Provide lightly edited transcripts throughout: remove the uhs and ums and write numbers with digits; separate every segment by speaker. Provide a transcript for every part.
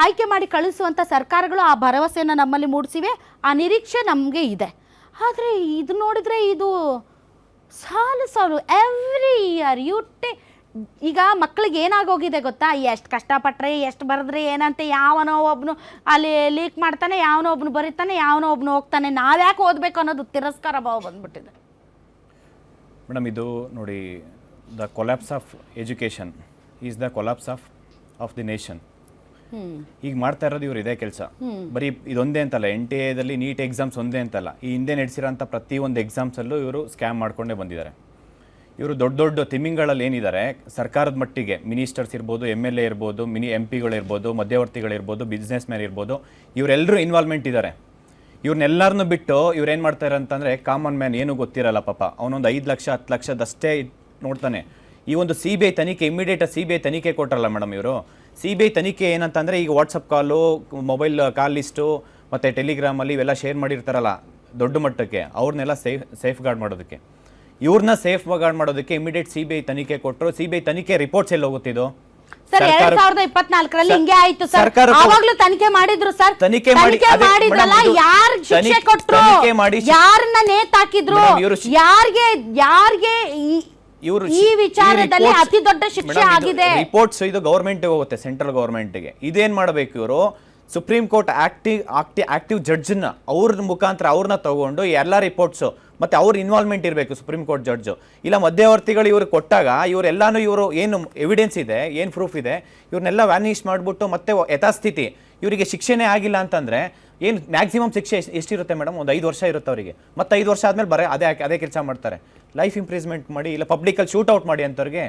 Speaker 1: ಆಯ್ಕೆ ಮಾಡಿ ಕಳಿಸುವಂಥ ಸರ್ಕಾರಗಳು ಆ ಭರವಸೆಯನ್ನು ನಮ್ಮಲ್ಲಿ ಮೂಡಿಸಿವೆ, ಆ ನಿರೀಕ್ಷೆ ನಮಗೆ ಇದೆ. ಆದರೆ ಇದು ನೋಡಿದರೆ ಇದು ಸಾಲು ಎವ್ರಿ ಇಯರ್ ಈಗ ಮಕ್ಕಳಿಗೆ ಏನಾಗೋಗಿದೆ ಗೊತ್ತಾ, ಎಷ್ಟು ಕಷ್ಟಪಟ್ಟರೆ ಎಷ್ಟು ಬರೆದ್ರೆ ಏನಂತೆ, ಯಾವನೋ ಒಬ್ಬನು ಅಲ್ಲಿ ಲೀಕ್ ಮಾಡ್ತಾನೆ, ಯಾವನೋ ಒಬ್ಬನು ಬರೀತಾನೆ, ಯಾವನೋ ಒಬ್ಬನು ಹೋಗ್ತಾನೆ, ನಾವ್ಯಾಕೆ ಓದಬೇಕು ಅನ್ನೋದು ತಿರಸ್ಕಾರ ಭಾವ ಬಂದ್ಬಿಟ್ಟಿದೆ.
Speaker 2: ಮೇಡಮ್ ಇದು ನೋಡಿ, the collapse of education is the collapse of the nation. ಈಗ ಮಾಡ್ತಾ ಇರೋದು ಇವ್ರು ಇದೇ ಕೆಲಸ. ಬರೀ ಇದೊಂದೇ ಅಂತಲ್ಲ, NTA ನೀಟ್ ಎಕ್ಸಾಮ್ಸ್ ಒಂದೇ ಅಂತಲ್ಲ, ಈ ಹಿಂದೆ ನಡೆಸಿರೋಂಥ ಪ್ರತಿಯೊಂದು ಎಕ್ಸಾಮ್ಸಲ್ಲೂ ಇವರು ಸ್ಕ್ಯಾಮ್ ಮಾಡ್ಕೊಂಡೇ ಬಂದಿದ್ದಾರೆ. ಇವರು ದೊಡ್ಡ ದೊಡ್ಡ ತಿಮ್ಮಿಂಗಳಲ್ಲಿ ಏನಿದ್ದಾರೆ, ಸರ್ಕಾರದ ಮಟ್ಟಿಗೆ ಮಿನಿಸ್ಟರ್ಸ್ ಇರ್ಬೋದು, MLA ಇರ್ಬೋದು, MP ಗಳಿರ್ಬೋದು, ಮಧ್ಯವರ್ತಿಗಳಿರ್ಬೋದು, ಬಿಸ್ನೆಸ್ ಮ್ಯಾನ್ ಇರ್ಬೋದು, ಇವರೆಲ್ಲರೂ ಇನ್ವಾಲ್ವ್ಮೆಂಟ್ ಇದ್ದಾರೆ. ಇವ್ರನ್ನೆಲ್ಲರನ್ನೂ ಬಿಟ್ಟು ಇವ್ರು ಏನು ಮಾಡ್ತಾರೆ ಅಂತಂದರೆ, ಕಾಮನ್ ಮ್ಯಾನ್ ಏನೂ ಗೊತ್ತಿರಲ್ಲ ಪಾಪ, ಅವನೊಂದು 5 ಲಕ್ಷ 10 ಲಕ್ಷದಷ್ಟೇ ನೋಡ್ತಾನೆ. ಈ ಒಂದು CBI ತನಿಖೆ, ಇಮಿಡಿಯೇಟ್ CBI ತನಿಖೆ ಕೊಟ್ಟರಲ್ಲ ಮೇಡಮ್ ಇವರು. CBI ತನಿಖೆ ಏನಂತಂದರೆ, ಈಗ ವಾಟ್ಸಪ್ ಕಾಲು, ಮೊಬೈಲ್ ಕಾಲ್ ಲಿಸ್ಟು ಮತ್ತು ಟೆಲಿಗ್ರಾಮಲ್ಲಿ ಇವೆಲ್ಲ ಶೇರ್ ಮಾಡಿರ್ತಾರಲ್ಲ ದೊಡ್ಡ ಮಟ್ಟಕ್ಕೆ, ಅವ್ರನ್ನೆಲ್ಲ ಸೇಫ್ ಗಾರ್ಡ್ ಮಾಡೋದಕ್ಕೆ, ಇವ್ರನ್ನ ಸೇಫ್ ಗಾರ್ಡ್ ಮಾಡೋದಕ್ಕೆ ಇಮಿಡಿಯೇಟ್ CBI ತನಿಖೆ ಕೊಟ್ಟರು. CBI ತನಿಖೆ ರಿಪೋರ್ಟ್ಸ್ ಎಲ್ಲಿ ಹೋಗುತ್ತಿದ್ದು
Speaker 1: ಸರ್? 2024ರಲ್ಲಿ ಹಿಂಗೆ ಆಯ್ತು ಸರ್. ಆವಾಗಲೂ ತನಿಖೆ ಮಾಡಿದ್ರು ಸರ್, ತನಿಖೆ ಮಾಡಿದ್ರಲ್ಲ, ಯಾರು ಶಿಕ್ಷೆ ಕೊಟ್ಟರು, ಯಾರನ್ನ ನೇತಾಕಿದ್ರು, ಯಾರಿಗೆ ಈ ವಿಚಾರದಲ್ಲಿ ಅತಿ ದೊಡ್ಡ ಶಿಕ್ಷೆ ಆಗಿದೆ.
Speaker 2: ರಿಪೋರ್ಟ್ಸ್ ಇದು ಗವರ್ಮೆಂಟ್ಗೆ ಹೋಗುತ್ತೆ, ಸೆಂಟ್ರಲ್ ಗವರ್ಮೆಂಟ್ಗೆ. ಇದೇನ್ ಮಾಡಬೇಕು ಇವರು, ಸುಪ್ರೀಂ ಕೋರ್ಟ್ ಆಕ್ಟಿವ್ ಜಡ್ಜ್ನ ಅವ್ರ ಮುಖಾಂತರ ಅವ್ರನ್ನ ತಗೊಂಡು ಎಲ್ಲ ರಿಪೋರ್ಟ್ಸು ಮತ್ತು ಅವ್ರ ಇನ್ವಾಲ್ವ್ಮೆಂಟ್ ಇರಬೇಕು ಸುಪ್ರೀಂ ಕೋರ್ಟ್ ಜಡ್ಜು. ಇಲ್ಲ ಮಧ್ಯವರ್ತಿಗಳು ಇವ್ರಿಗೆ ಕೊಟ್ಟಾಗ ಇವರೆಲ್ಲಾನು ಇವರು ಏನು ಎವಿಡೆನ್ಸ್ ಇದೆ, ಏನು ಪ್ರೂಫ್ ಇದೆ, ಇವ್ರನ್ನೆಲ್ಲ ವ್ಯಾನಿಷ್ ಮಾಡಿಬಿಟ್ಟು ಮತ್ತೆ ಯಥಾಸ್ಥಿತಿ, ಇವರಿಗೆ ಶಿಕ್ಷೆನೇ ಆಗಿಲ್ಲ ಅಂತಂದರೆ ಏನು ಮ್ಯಾಕ್ಸಿಮಮ್ ಶಿಕ್ಷೆ ಎಷ್ಟಿರುತ್ತೆ ಮೇಡಮ್? ಒಂದು 5 ವರ್ಷ ಇರುತ್ತೆ ಅವರಿಗೆ. ಮತ್ತು 5 ವರ್ಷ ಆದಮೇಲೆ ಅದೇ ಕೆಲಸ ಮಾಡ್ತಾರೆ, ಲೈಫ್ ಇಂಪ್ರಿಸ್ಮೆಂಟ್ ಮಾಡಿ, ಇಲ್ಲ ಪಬ್ಲಿಕಲ್ಲಿ ಶೂಟ್ಔಟ್ ಮಾಡಿ ಅಂತವ್ರಿಗೆ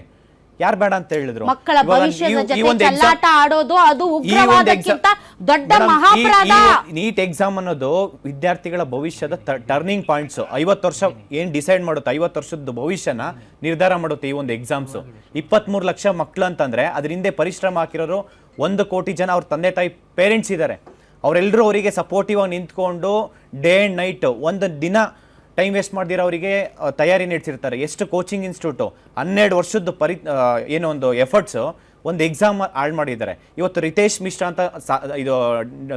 Speaker 2: ಯಾರು ಬೇಡ ಅಂತ ಹೇಳಿದ್ರು.
Speaker 1: ಮಕ್ಕಳ ಭವಿಷ್ಯದ ಜೊತೆ ಚೆಲ್ಲಾಟ ಆಡೋದು ಅದು ಉಗ್ರವಾದಕ್ಕಿಂತ ದೊಡ್ಡ ಮಹಾಪರಾಧ.
Speaker 2: ನೀಟ್ ಎಕ್ಸಾಮ್ ಅನ್ನೋದು ವಿದ್ಯಾರ್ಥಿಗಳ ಭವಿಷ್ಯದ ಟರ್ನಿಂಗ್ ಪಾಯಿಂಟ್ಸ್. 50 ವರ್ಷ ಏನು ಡಿಸೈಡ್ ಮಾಡುತ್ತೆ, 50 ವರ್ಷದ ಭವಿಷ್ಯನ ನಿರ್ಧಾರ ಮಾಡುತ್ತೆ ಈ ಒಂದು ಎಕ್ಸಾಮ್ಸು. 23 ಲಕ್ಷ ಮಕ್ಕಳು ಅಂತಂದ್ರೆ ಅದ್ರ ಹಿಂದೆ ಪರಿಶ್ರಮ ಹಾಕಿರೋರು 1 ಕೋಟಿ ಜನ ಅವ್ರ ತಂದೆ ತಾಯಿ ಪೇರೆಂಟ್ಸ್ ಇದ್ದಾರೆ. ಅವರೆಲ್ಲರೂ ಅವರಿಗೆ ಸಪೋರ್ಟಿವ್ ಆಗಿ ನಿಂತ್ಕೊಂಡು ಡೇ ಆ್ಯಂಡ್ ನೈಟ್ ಒಂದು ದಿನ ಟೈಮ್ ವೇಸ್ಟ್ ಮಾಡ್ದಿರೋ ಅವರಿಗೆ ತಯಾರಿ ನಡೆಸಿರ್ತಾರೆ. ಎಷ್ಟು ಕೋಚಿಂಗ್ ಇನ್ಸ್ಟಿಟ್ಯೂಟು 12 ವರ್ಷದ ಏನೋ ಒಂದು ಎಫರ್ಟ್ಸು ಒಂದು ಎಕ್ಸಾಮ್ ಹಾಳು ಮಾಡಿದ್ದಾರೆ. ಇವತ್ತು ರಿತೇಶ್ ಮಿಶ್ರಾ ಅಂತ ಇದು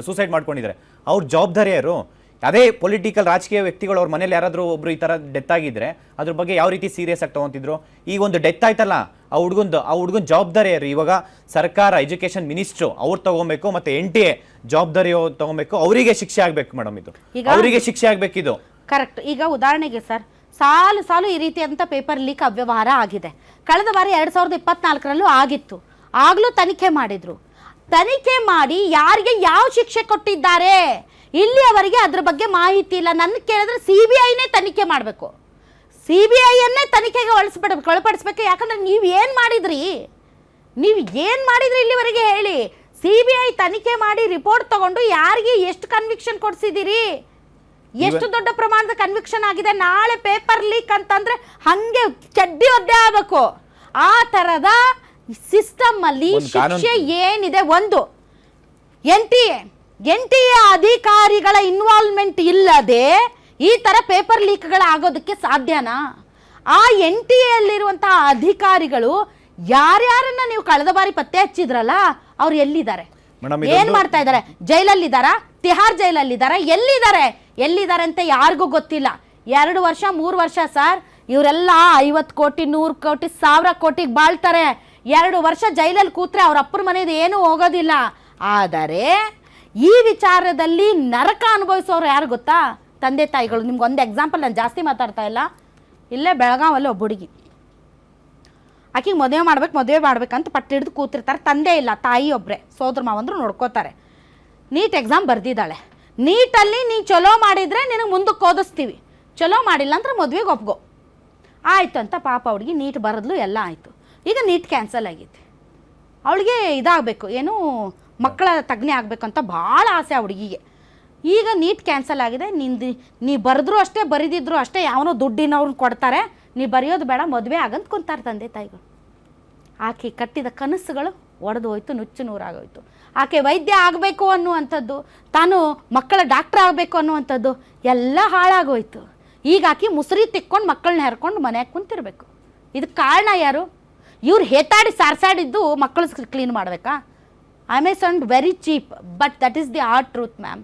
Speaker 2: ಸೂಸೈಡ್ ಮಾಡ್ಕೊಂಡಿದ್ದಾರೆ. ಅವ್ರ ಜವಾಬ್ದಾರಿ ಯಾರು? ಅದೇ ಪೊಲಿಟಿಕಲ್ ರಾಜಕೀಯ ವ್ಯಕ್ತಿಗಳು ಅವ್ರ ಮನೇಲಿ ಯಾರಾದರೂ ಒಬ್ರು ಈ ಥರ ಡೆತ್ ಆಗಿದ್ರೆ ಅದ್ರ ಬಗ್ಗೆ ಯಾವ ರೀತಿ ಸೀರಿಯಸ್ ಆಗಿ ತೊಗೊತಿದ್ರು? ಈಗ ಒಂದು ಡೆತ್ ಆಯ್ತಲ್ಲ, ಆ ಹುಡುಗನ ಜವಾಬ್ದಾರಿ ಯಾರು? ಇವಾಗ ಸರ್ಕಾರ, ಎಜುಕೇಷನ್ ಮಿನಿಸ್ಟ್ರು ಅವ್ರು ತಗೊಬೇಕು, ಮತ್ತು NTA ಜವಾಬ್ದಾರಿ ತಗೊಬೇಕು, ಅವರಿಗೆ ಶಿಕ್ಷೆ ಆಗಬೇಕು ಮೇಡಮ್. ಇದು ಅವರಿಗೆ ಶಿಕ್ಷೆ ಆಗಬೇಕಿದು.
Speaker 1: ಕರೆಕ್ಟ್. ಈಗ ಉದಾಹರಣೆಗೆ ಸರ್, ಸಾಲು ಈ ರೀತಿಯಂಥ ಪೇಪರ್ ಲೀಕ್ ಅವ್ಯವಹಾರ ಆಗಿದೆ. ಕಳೆದ ಬಾರಿ 2024ರಲ್ಲೂ ಆಗಿತ್ತು. ಆಗಲೂ ತನಿಖೆ ಮಾಡಿದ್ರು. ತನಿಖೆ ಮಾಡಿ ಯಾರಿಗೆ ಯಾವ ಶಿಕ್ಷೆ ಕೊಟ್ಟಿದ್ದಾರೆ ಇಲ್ಲಿಯವರೆಗೆ ಅದ್ರ ಬಗ್ಗೆ ಮಾಹಿತಿ ಇಲ್ಲ. ನನ್ನ ಕೇಳಿದ್ರೆ CBIನೇ ತನಿಖೆ ಮಾಡಬೇಕು, CBIಯನ್ನೇ ತನಿಖೆಗೆ ಒಳಪಡಿಸ್ಬೇಕು. ಯಾಕಂದ್ರೆ ನೀವು ಏನು ಮಾಡಿದ್ರಿ ಇಲ್ಲಿವರೆಗೆ ಹೇಳಿ. CBI ತನಿಖೆ ಮಾಡಿ ರಿಪೋರ್ಟ್ ತಗೊಂಡು ಯಾರಿಗೆ ಎಷ್ಟು ಕನ್ವಿಕ್ಷನ್ ಕೊಡಿಸಿದ್ದೀರಿ, ಎಷ್ಟು ದೊಡ್ಡ ಪ್ರಮಾಣದ ಕನ್ವಿಕ್ಷನ್ ಆಗಿದೆ. ನಾಳೆ ಪೇಪರ್ ಲೀಕ್ ಅಂತಂದ್ರೆ ಹಂಗೆ ಚಡ್ಡಿ ಒದ್ದೆ ಆಗಬೇಕು. ಆ ತರದ ಸಿಸ್ಟಮ್ ಅಲ್ಲಿ ಶಿಕ್ಷೆ ಏನಿದೆ, ಒಂದು NTA ಅಧಿಕಾರಿಗಳ ಇನ್ವಾಲ್ವ್ಮೆಂಟ್ ಇಲ್ಲದೆ ಈ ತರ ಪೇಪರ್ ಲೀಕ್ಗಳಾಗೋದಕ್ಕೆ ಸಾಧ್ಯನಾ? ಆ NTA ಅಲ್ಲಿರುವಂತಹ ಅಧಿಕಾರಿಗಳು ಯಾರ್ಯಾರನ್ನ ನೀವು ಕಳೆದ ಬಾರಿ ಪತ್ತೆ ಹಚ್ಚಿದ್ರಲ್ಲ, ಅವ್ರು ಎಲ್ಲಿದ್ದಾರೆ, ಏನ್ ಮಾಡ್ತಾ ಇದ್ದಾರೆ? ಜೈಲಲ್ಲಿದ್ದಾರಾ? ತಿಹಾರ್ ಜೈಲಲ್ಲಿದ್ದಾರಾ? ಎಲ್ಲಿದ್ದಾರೆ ಅಂತ ಯಾರಿಗೂ ಗೊತ್ತಿಲ್ಲ. 2 ವರ್ಷ 3 ವರ್ಷ ಸರ್, ಇವರೆಲ್ಲ 50 ಕೋಟಿ 100 ಕೋಟಿ 1000 ಕೋಟಿಗೆ ಬಾಳ್ತಾರೆ. 2 ವರ್ಷ ಜೈಲಲ್ಲಿ ಕೂತ್ರೆ ಅವ್ರ ಅಪ್ಪರ ಮನೆಯದು ಏನೂ ಹೋಗೋದಿಲ್ಲ. ಆದರೆ ಈ ವಿಚಾರದಲ್ಲಿ ನರಕ ಅನುಭವಿಸೋರು ಯಾರು ಗೊತ್ತಾ? ತಂದೆ ತಾಯಿಗಳು. ನಿಮ್ಗೊಂದು ಎಕ್ಸಾಂಪಲ್, ನಾನು ಜಾಸ್ತಿ ಮಾತಾಡ್ತಾ ಇಲ್ಲ. ಇಲ್ಲೇ ಬೆಳಗಾವಲ್ಲಿ ಒಬ್ಬ ಹುಡುಗಿ, ಆಕೆಗೆ ಮದುವೆ ಮಾಡ್ಬೇಕಂತ ಪಟ್ಟು ಹಿಡಿದು ಕೂತಿರ್ತಾರೆ. ತಂದೆ ಇಲ್ಲ, ತಾಯಿ ಒಬ್ಬರೇ, ಸೋದರ ಮಾವಂದ್ರು ನೋಡ್ಕೋತಾರೆ. NEET exam ಬರ್ದಿದ್ದಾಳೆ. ನೀಟಲ್ಲಿ ನೀ ಚಲೋ ಮಾಡಿದರೆ ನಿನಗೆ ಮುಂದಕ್ಕೆ ಓದಿಸ್ತೀವಿ, ಚಲೋ ಮಾಡಿಲ್ಲ ಅಂದ್ರೆ ಮದುವೆಗೆ ಒಪ್ಗೋ ಆಯಿತು ಅಂತ ಪಾಪ ಹುಡುಗಿ ನೀಟ್ ಬರೆದ್ಲು, ಎಲ್ಲ ಆಯಿತು. ಈಗ ನೀಟ್ ಕ್ಯಾನ್ಸಲ್ ಆಗೈತೆ. ಅವಳಿಗೆ ಇದಾಗಬೇಕು, ಏನು ಮಕ್ಕಳ ತಜ್ಞೆ ಆಗಬೇಕು ಅಂತ ಭಾಳ ಆಸೆ ಆ ಹುಡುಗಿಗೆ. ಈಗ ನೀಟ್ ಕ್ಯಾನ್ಸಲ್ ಆಗಿದೆ. ನೀ ಬರೆದ್ರು ಅಷ್ಟೇ, ಬರೆದಿದ್ರು ಅಷ್ಟೇ, ಯಾವನೋ ದುಡ್ಡಿನವ್ರನ್ನ ಕೊಡ್ತಾರೆ, ನೀ ಬರೆಯೋದು ಬೇಡ, ಮದುವೆ ಆಗಂತ ಕುಂತಾರೆ ತಂದೆ ತಾಯಿಗಳು. ಆಕೆ ಕಟ್ಟಿದ ಕನಸುಗಳು ಒಡೆದು ಹೋಯ್ತು, ನುಚ್ಚು ನೂರಾಗೋಯ್ತು. ಆಕೆ ವೈದ್ಯ ಆಗಬೇಕು ಅನ್ನುವಂಥದ್ದು, ತಾನು ಮಕ್ಕಳ ಡಾಕ್ಟ್ರ್ ಆಗಬೇಕು ಅನ್ನುವಂಥದ್ದು ಎಲ್ಲ ಹಾಳಾಗೋಯ್ತು. ಈಗ ಆಕೆ ಮುಸುರಿ ತಿಕ್ಕೊಂಡು ಮಕ್ಕಳನ್ನ ಹೆರ್ಕೊಂಡು ಮನೆಯಾಗ ಕುಂತಿರ್ಬೇಕು. ಇದಕ್ಕೆ ಕಾರಣ ಯಾರು? ಇವ್ರು ಹೇತಾಡಿ ಸಾರ್ಸಾಡಿದ್ದು ಮಕ್ಕಳು ಕ್ಲೀನ್ ಮಾಡಬೇಕಾ? I may sound very cheap, but that is the art truth ma'am.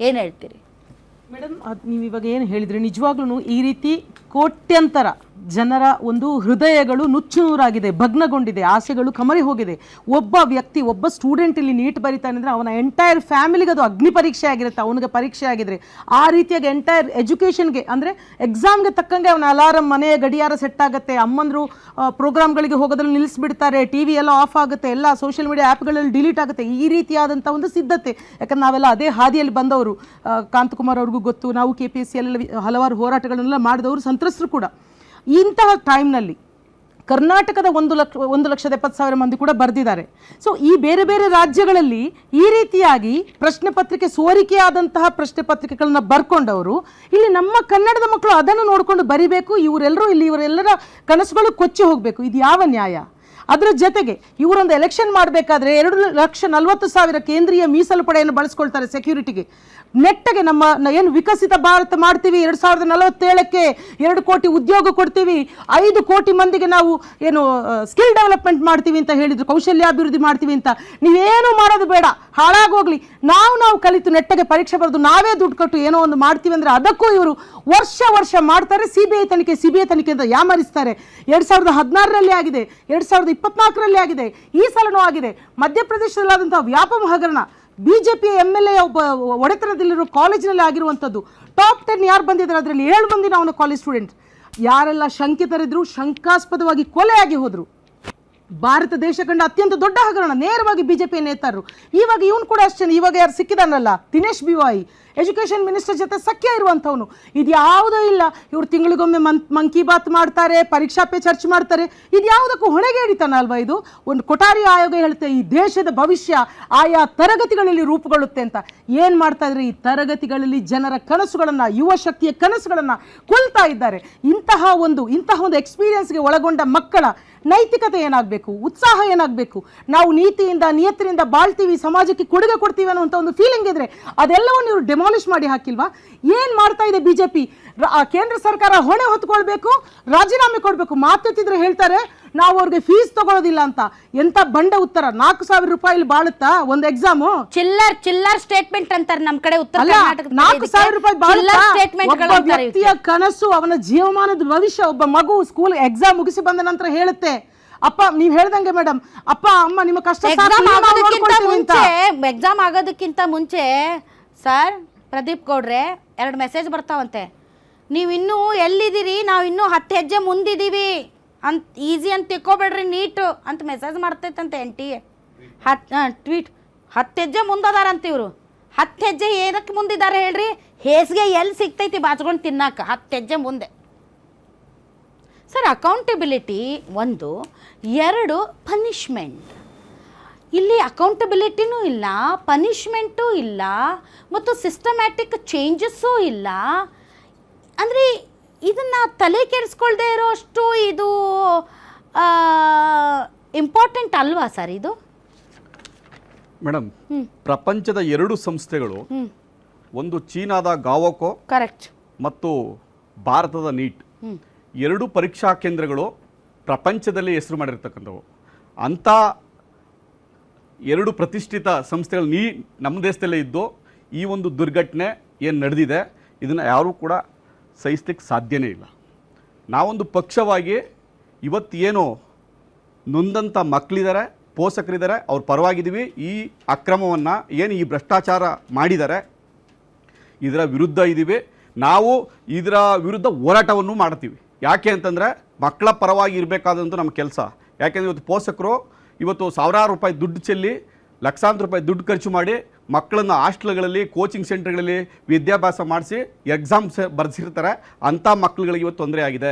Speaker 1: ಏನು ಹೇಳ್ತೀರಿ
Speaker 3: ಮೇಡಮ್? ಅದು ನೀವು ಇವಾಗ ಏನು ಹೇಳಿದ್ರಿ, ನಿಜವಾಗ್ಲೂ ಈ ರೀತಿ ಕೋಟ್ಯಂತರ ಜನರ ಒಂದು ಹೃದಯಗಳು ನುಚ್ಚುನೂರಾಗಿದೆ, ಭಗ್ನಗೊಂಡಿದೆ, ಆಸೆಗಳು ಕಮರಿ ಹೋಗಿದೆ. ಒಬ್ಬ ವ್ಯಕ್ತಿ, ಒಬ್ಬ ಸ್ಟೂಡೆಂಟ್ ಇಲ್ಲಿ ನೀಟ್ ಬರೀತಾನೆ ಅಂದರೆ ಅವನ ಎಂಟೈರ್ ಫ್ಯಾಮಿಲಿಗೆ ಅದು ಅಗ್ನಿ ಪರೀಕ್ಷೆ ಆಗಿರುತ್ತೆ, ಅವನಿಗೆ ಪರೀಕ್ಷೆ ಆಗಿದ್ರೆ. ಆ ರೀತಿಯಾಗಿ ಎಂಟೈರ್ ಎಜುಕೇಷನ್ಗೆ ಅಂದರೆ ಎಕ್ಸಾಮ್ಗೆ ತಕ್ಕಂಗೆ ಅವನ ಅಲಾರಮ್, ಮನೆಯ ಗಡಿಯಾರ ಸೆಟ್ ಆಗುತ್ತೆ, ಅಮ್ಮಂದರು ಪ್ರೋಗ್ರಾಮ್ಗಳಿಗೆ ಹೋಗೋದ್ರಲ್ಲಿ ನಿಲ್ಲಿಸ್ಬಿಡ್ತಾರೆ, ಟಿ ವಿ ಎಲ್ಲ ಆಫ್ ಆಗುತ್ತೆ, ಎಲ್ಲ ಸೋಷಿಯಲ್ ಮೀಡಿಯಾ ಆ್ಯಪ್ಗಳಲ್ಲಿ ಡಿಲೀಟ್ ಆಗುತ್ತೆ. ಈ ರೀತಿಯಾದಂಥ ಒಂದು ಸಿದ್ಧತೆ, ಯಾಕಂದ್ರೆ ನಾವೆಲ್ಲ ಅದೇ ಹಾದಿಯಲ್ಲಿ ಬಂದವರು. ಕಾಂತಕುಮಾರ್ ಅವ್ರಿಗೂ ಗೊತ್ತು, ನಾವು KPSC ಹಲವಾರು ಹೋರಾಟಗಳನ್ನೆಲ್ಲ ಮಾಡಿದವರು, ಸಂತ್ರಸ್ತರು ಕೂಡ. ಇಂತಹ ಟೈಮ್ನಲ್ಲಿ ಕರ್ನಾಟಕದ 1,70,000 ಮಂದಿ ಕೂಡ ಬರೆದಿದ್ದಾರೆ. ಸೊ ಈ ಬೇರೆ ಬೇರೆ ರಾಜ್ಯಗಳಲ್ಲಿ ಈ ರೀತಿಯಾಗಿ ಪ್ರಶ್ನೆ ಪತ್ರಿಕೆ ಸೋರಿಕೆಯಾದಂತಹ ಪ್ರಶ್ನೆ ಪತ್ರಿಕೆಗಳನ್ನ ಬರ್ಕೊಂಡವರು ಇಲ್ಲಿ ನಮ್ಮ ಕನ್ನಡದ ಮಕ್ಕಳು ಅದನ್ನು ನೋಡಿಕೊಂಡು ಬರಿಬೇಕು, ಇವರೆಲ್ಲರ ಕನಸುಗಳು ಕೊಚ್ಚಿ ಹೋಗಬೇಕು. ಇದು ಯಾವ ನ್ಯಾಯ? ಅದರ ಜೊತೆಗೆ ಇವರೊಂದು ಎಲೆಕ್ಷನ್ ಮಾಡಬೇಕಾದ್ರೆ 2,40,000 ಕೇಂದ್ರೀಯ ಮೀಸಲು ಪಡೆಯನ್ನು ಬಳಸ್ಕೊಳ್ತಾರೆ ಸೆಕ್ಯೂರಿಟಿಗೆ. ನೆಟ್ಟಗೆ ನಮ್ಮ ಏನು ವಿಕಸಿತ ಭಾರತ ಮಾಡ್ತೀವಿ, 2047ಕ್ಕೆ 2 ಕೋಟಿ ಉದ್ಯೋಗ ಕೊಡ್ತೀವಿ, 5 ಕೋಟಿ ಮಂದಿಗೆ ನಾವು ಏನು ಸ್ಕಿಲ್ ಡೆವಲಪ್ಮೆಂಟ್ ಮಾಡ್ತೀವಿ ಅಂತ ಹೇಳಿದ್ರು, ಕೌಶಲ್ಯಾಭಿವೃದ್ಧಿ ಮಾಡ್ತೀವಿ ಅಂತ. ನೀವೇನು ಮಾಡೋದು ಬೇಡ, ಹಾಳಾಗೋಗ್ಲಿ, ನಾವು ಕಲಿತು ನೆಟ್ಟಗೆ ಪರೀಕ್ಷೆ ಬರೆದು ನಾವೇ ದುಡ್ಡು ಕೊಟ್ಟು ಏನೋ ಒಂದು ಮಾಡ್ತೀವಿ ಅಂದರೆ ಅದಕ್ಕೂ ಇವರು ವರ್ಷ ಮಾಡ್ತಾರೆ. CBI ತನಿಖೆ ಅಂತ ಯಾಮರಿಸ್ತಾರೆ. 2016ರಲ್ಲಿ ಆಗಿದೆ, 2024ರಲ್ಲಿ ಆಗಿದೆ, ಈ ಸಲನೂ ಆಗಿದೆ. ಮಧ್ಯಪ್ರದೇಶದಲ್ಲಾದಂತಹ ವ್ಯಾಪಕ ಹಗರಣ, BJP MLA ಒಬ್ಬ ಒಡೆತನದಲ್ಲಿರೋ ಕಾಲೇಜಿನಲ್ಲಿ ಆಗಿರುವಂಥದ್ದು. ಟಾಪ್ 10 ಯಾರು ಬಂದಿದ್ದಾರೆ ಅದರಲ್ಲಿ 7 ಮಂದಿ ನಾವು ಕಾಲೇಜ್ ಸ್ಟೂಡೆಂಟ್. ಯಾರೆಲ್ಲ ಶಂಕಿತರಿದ್ರು ಶಂಕಾಸ್ಪದವಾಗಿ ಕೊಲೆಯಾಗಿ ಹೋದರು. ಭಾರತ ದೇಶ ಕಂಡ ಅತ್ಯಂತ ದೊಡ್ಡ ಹಗರಣ ನೇರವಾಗಿ BJP ನೇತಾರರು. ಇವಾಗ ಇವನು ಕೂಡ ಅಷ್ಟೇ, ಇವಾಗ ಯಾರು ಸಿಕ್ಕಿದಾನಲ್ಲ ದಿನೇಶ್ BY, ಎಜುಕೇಷನ್ ಮಿನಿಸ್ಟರ್ ಜೊತೆ ಸಖ್ಯ ಇರುವಂಥವನು. ಇದು ಯಾವುದೂ ಇಲ್ಲ. ಇವರು ತಿಂಗಳಿಗೊಮ್ಮೆ ಮನ್ ಕಿ ಬಾತ್ ಮಾಡ್ತಾರೆ, ಪರೀಕ್ಷಾ ಪೇ ಚರ್ಚೆ ಮಾಡ್ತಾರೆ. ಇದು ಯಾವುದಕ್ಕೂ ಹೊಣೆಗೆ ಹಿಡಿತಾನ ಅಲ್ವಾ? ಇದು ಒಂದು ಕೊಠಾರಿ ಆಯೋಗ ಹೇಳುತ್ತೆ ಈ ದೇಶದ ಭವಿಷ್ಯ ಆಯಾ ತರಗತಿಗಳಲ್ಲಿ ರೂಪುಗೊಳ್ಳುತ್ತೆ ಅಂತ. ಏನು ಮಾಡ್ತಾ ಇದ್ರೆ ಈ ತರಗತಿಗಳಲ್ಲಿ ಜನರ ಕನಸುಗಳನ್ನು, ಯುವ ಶಕ್ತಿಯ ಕನಸುಗಳನ್ನು ಕೊಲ್ತಾ ಇದ್ದಾರೆ. ಇಂತಹ ಒಂದು ಎಕ್ಸ್ಪೀರಿಯನ್ಸ್ಗೆ ಒಳಗೊಂಡ ಮಕ್ಕಳ ನೈತಿಕತೆ ಏನಾಗಬೇಕು, ಉತ್ಸಾಹ ಏನಾಗಬೇಕು, ನಾವು ನಿಯತ್ತಿನಿಂದ ಬಾಳ್ತೀವಿ, ಸಮಾಜಕ್ಕೆ ಕೊಡುಗೆ ಕೊಡ್ತೀವಿ ಅನ್ನುವಂಥ ಒಂದು ಫೀಲಿಂಗ್ ಇದ್ರೆ ಅದೆಲ್ಲವನ್ನು ಇವರು ಡೆಮಾಲಿಷ್ ಮಾಡಿ ಹಾಕಿಲ್ವಾ? ಏನು ಮಾಡ್ತಾ ಇದೆ BJP? ಕೇಂದ್ರ ಸರ್ಕಾರ ಹೊಣೆ ಹೊತ್ಕೊಳ್ಬೇಕು, ರಾಜೀನಾಮೆ ಕೊಡಬೇಕು. ಮಾತೆತ್ತಿದ್ರೆ ಹೇಳ್ತಾರೆ ನಾವು ಅವ್ರಿಗೆ ಫೀಸ್ ತಗೊಳ್ಳೋದಿಲ್ಲ ಅಂತ. ಎಂತ ಬಂಡ ಉತ್ತರ! 4,000 ರೂಪಾಯಿ ಬಾಳುತ್ತಾ ಒಂದು ಎಕ್ಸಾಮು?
Speaker 1: ಚಿಲ್ಲರ್ ಸ್ಟೇಟ್ಮೆಂಟ್ ಅಂತಾರೆ ನಮ್ಮ ಕಡೆ ಉತ್ತರ ಕರ್ನಾಟಕದ.
Speaker 3: 4,000 ರೂಪಾಯಿ ಬಾಳುತ್ತಾ? ಒಬ್ಬ ವ್ಯಕ್ತಿಯ ಕನಸು, ಅವನ ಜೀವಮಾನದ ಭವಿಷ್ಯ. ಒಬ್ಬ ಮಗು ಸ್ಕೂಲ್ ಎಕ್ಸಾಮ್ ಮುಗಿಸಿ ಬಂದ ನಂತರ ಹೇಳುತ್ತೆ, ಅಪ್ಪ ನೀವ್ ಹೇಳ್ದಂಗೆ ಮೇಡಮ್, ಅಪ್ಪ ಅಮ್ಮ ನಿಮ್ಮ ಕಷ್ಟ
Speaker 1: ಎಕ್ಸಾಮ್ ಆಗೋದಕ್ಕಿಂತ ಮುಂಚೆ ಸರ್ ಪ್ರದೀಪ್ ಗೌಡ್ರೆ 2 ಮೆಸೇಜ್ ಬರ್ತಾವಂತೆ. ನೀವಿನ್ನೂ ಎಲ್ಲಿದ್ದೀರಿ, ನಾವು ಇನ್ನೂ 10 ಹೆಜ್ಜೆ ಮುಂದಿದ್ದೀವಿ ಅಂತ, ಈಸಿ ಅಂತ ತಿಳ್ಕೊಬೇಡ್ರಿ ನೀಟು ಅಂತ ಮೆಸೇಜ್ ಮಾಡ್ತೈತಂತೆ NTA. ಟ್ವೀಟ್ 10 ಹೆಜ್ಜೆ ಮುಂದದಾರಂತ ಇವರು. 10 ಹೆಜ್ಜೆ ಏನಕ್ಕೆ ಮುಂದಿದ್ದಾರೆ ಹೇಳ್ರಿ? ಹೇಸಿಗೆ ಎಲ್ಲಿ ಸಿಗ್ತೈತಿ ಬಾಚ್ಕೊಂಡು ತಿನ್ನಾಕ? 10 ಹೆಜ್ಜೆ ಮುಂದೆ. Sir accountability 1, 2 punishment. ಇಲ್ಲಿ ಅಕೌಂಟಬಿಲಿಟಿನೂ ಇಲ್ಲ, ಪನಿಷ್ಮೆಂಟೂ ಇಲ್ಲ, ಮತ್ತು ಸಿಸ್ಟಮ್ಯಾಟಿಕ್ ಚೇಂಜಸ್ಸೂ ಇಲ್ಲ. ಅಂದರೆ ಇದನ್ನು ತಲೆ ಕೆಡಿಸ್ಕೊಳ್ದೇ ಇರೋಷ್ಟು ಇದು ಇಂಪಾರ್ಟೆಂಟ್ ಅಲ್ವಾ ಸರ್ ಇದು?
Speaker 4: ಮೇಡಮ್, ಪ್ರಪಂಚದ 2 ಸಂಸ್ಥೆಗಳು, ಒಂದು ಚೀನಾದ ಗಾವೋಕೋ
Speaker 1: ಕರೆಕ್ಟ್
Speaker 4: ಮತ್ತು ಭಾರತದ ನೀಟ್, 2 ಪರೀಕ್ಷಾ ಕೇಂದ್ರಗಳು ಪ್ರಪಂಚದಲ್ಲಿ ಹೆಸರು ಮಾಡಿರ್ತಕ್ಕಂಥವು. ಅಂಥ 2 ಪ್ರತಿಷ್ಠಿತ ಸಂಸ್ಥೆಗಳು ನಮ್ಮ ದೇಶದಲ್ಲೇ ಇದ್ದು ಈ ಒಂದು ದುರ್ಘಟನೆ ಏನು ನಡೆದಿದೆ ಇದನ್ನು ಯಾರೂ ಕೂಡ ಸಹಿಸ್ಲಿಕ್ಕೆ ಸಾಧ್ಯನೇ ಇಲ್ಲ. ನಾವೊಂದು ಪಕ್ಷವಾಗಿ ಇವತ್ತೇನು ನೊಂದಂಥ ಮಕ್ಕಳಿದ್ದಾರೆ, ಪೋಷಕರಿದ್ದಾರೆ, ಅವ್ರ ಪರವಾಗಿದ್ದೀವಿ. ಈ ಅಕ್ರಮವನ್ನು ಏನು ಈ ಭ್ರಷ್ಟಾಚಾರ ಮಾಡಿದ್ದಾರೆ ಇದರ ವಿರುದ್ಧ ಇದ್ದೀವಿ. ನಾವು ಇದರ ವಿರುದ್ಧ ಹೋರಾಟವನ್ನು ಮಾಡ್ತೀವಿ. ಯಾಕೆ ಅಂತಂದರೆ ಮಕ್ಕಳ ಪರವಾಗಿ ಇರಬೇಕಾದಂಥ ನಮ್ಮ ಕೆಲಸ. ಯಾಕೆಂದರೆ ಇವತ್ತು ಪೋಷಕರು ಇವತ್ತು ಸಾವಿರಾರು ರೂಪಾಯಿ ದುಡ್ಡು ಚೆಲ್ಲಿ, ಲಕ್ಷಾಂತರ ರೂಪಾಯಿ ದುಡ್ಡು ಖರ್ಚು ಮಾಡಿ ಮಕ್ಕಳನ್ನು ಹಾಸ್ಟೆಲ್ಗಳಲ್ಲಿ, ಕೋಚಿಂಗ್ ಸೆಂಟರ್ಗಳಲ್ಲಿ ವಿದ್ಯಾಭ್ಯಾಸ ಮಾಡಿಸಿ ಎಕ್ಸಾಮ್ಸ್ ಬರೆಸಿರ್ತಾರೆ. ಅಂಥ ಮಕ್ಕಳುಗಳಿಗೆ ಇವತ್ತು ತೊಂದರೆ ಆಗಿದೆ.